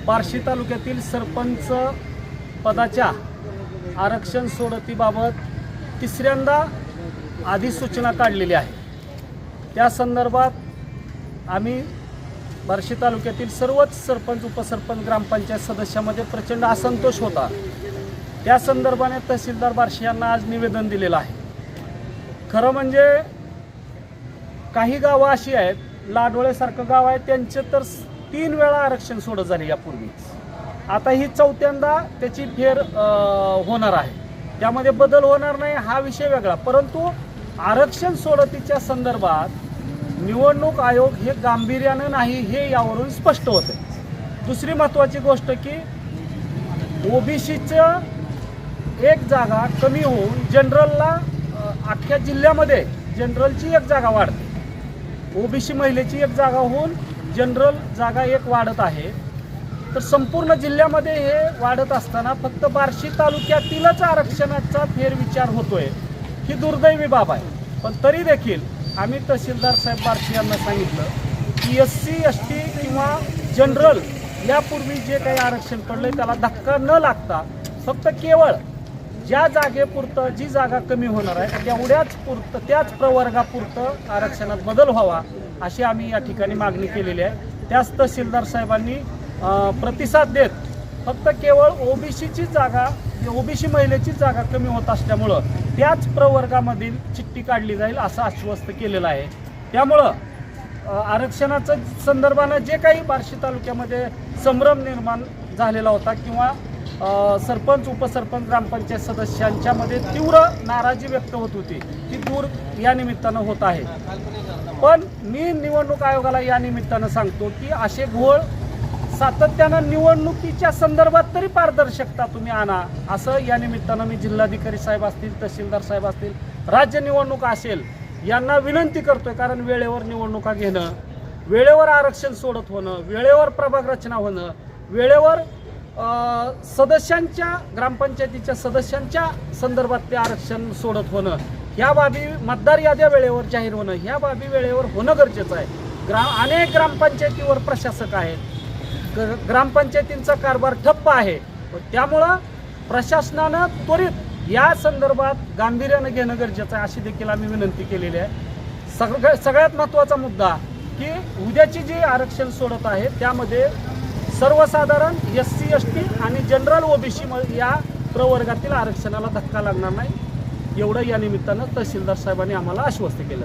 बार्शी तालुक्यातील सरपंच पदाच्या आरक्षण सोडतीबाबत तिसऱ्यांदा अधिसूचना काढलेली आहे। त्या संदर्भात आम्ही बार्शी तालुक्यातील सर्वच सरपंच उपसरपंच ग्रामपंचायत सदस्यामध्ये प्रचंड असंतोष होता। त्या संदर्भाने तहसीलदार बार्शी यांना आज निवेदन दिलेलं आहे। खरं म्हणजे काही गावं अशी आहेत, लाडोळेसारखं गाव आहे, त्यांचे तर 3 वेळा आरक्षण सोडत झाले यापूर्वीच। आता ही चौथ्यांदा त्याची फेर होणार आहे। त्यामध्ये बदल होणार नाही हा विषय वेगळा, परंतु आरक्षण सोडतीच्या संदर्भात निवडणूक आयोग हे गांभीर्याने नाही हे यावरून स्पष्ट होते। दुसरी महत्त्वाची गोष्ट की ओबीसीचं एक जागा कमी होऊन जनरलला अख्ख्या जिल्ह्यामध्ये जनरलची एक जागा वाढते, ओबीसी महिलेची एक जागा होऊन जनरल जागा एक वाढत आहे। तर संपूर्ण जिल्ह्यामध्ये हे वाढत असताना फक्त बार्शी तालुक्यातीलच आरक्षणाचा फेरविचार होतोय, ही दुर्दैवी बाब आहे। पण तरी देखील आम्ही तहसीलदार साहेब बार्शी यांना सांगितलं की SC ST किंवा जनरल यापूर्वी जे काही आरक्षण पडलंय त्याला धक्का न लागता फक्त केवळ ज्या जागेपुरतं जी जागा कमी होणार आहे त्याच प्रवर्गापुरतं आरक्षणात बदल व्हावा अशी आम्ही या ठिकाणी मागणी केलेली आहे। त्याच तहसीलदार साहेबांनी प्रतिसाद देत फक्त केवळ ओबीसीची जागा, ओबीसी महिलेची जागा कमी होत असल्यामुळं त्याच प्रवर्गामधील चिठ्ठी काढली जाईल असं आश्वस्त केलेलं आहे। त्यामुळं आरक्षणाचं संदर्भानं जे काही बार्शी तालुक्यामध्ये संभ्रम निर्माण झालेला होता किंवा सरपंच उपसरपंच ग्रामपंचायत सदस्यांच्यामध्ये तीव्र नाराजी व्यक्त होत होती ती दूर या निमित्तानं होत आहे। पण मी निवडणूक आयोगाला या निमित्तानं सांगतो की असे घोळ सातत्यानं निवडणुकीच्या संदर्भात तरी पारदर्शकता तुम्ही आणा असं या निमित्तानं मी जिल्हाधिकारी साहेब असतील, तहसीलदार साहेब असतील, राज्य निवडणूक असेल यांना विनंती करतोय। कारण वेळेवर निवडणुका घेणं, वेळेवर आरक्षण सोडत होणं, वेळेवर प्रभाग रचना होणं, वेळेवर सदस्यांच्या ग्रामपंचायतीच्या सदस्यांच्या संदर्भात ते आरक्षण सोडत होणं, ह्या बाबी मतदार याद्या वेळेवर जाहीर होणं, ह्या बाबी वेळेवर होणं गरजेचं आहे। अनेक ग्रामपंचायतीवर प्रशासक आहेत, ग्रामपंचायतींचा कारभार ठप्प आहे, त्यामुळं प्रशासनानं त्वरित या संदर्भात गांभीर्यानं घेणं गरजेचं आहे अशी देखील आम्ही विनंती केलेली आहे। सगळ्यात महत्त्वाचा मुद्दा की उद्याची जी आरक्षण सोडत आहे त्यामध्ये सर्वसाधारण SC ST आणि जनरल ओबीसी या प्रवर्गातील आरक्षणाला धक्का लागणार नाही एवढं या निमित्तानं तहसीलदार साहेबांनी आम्हाला आश्वस्त केलं।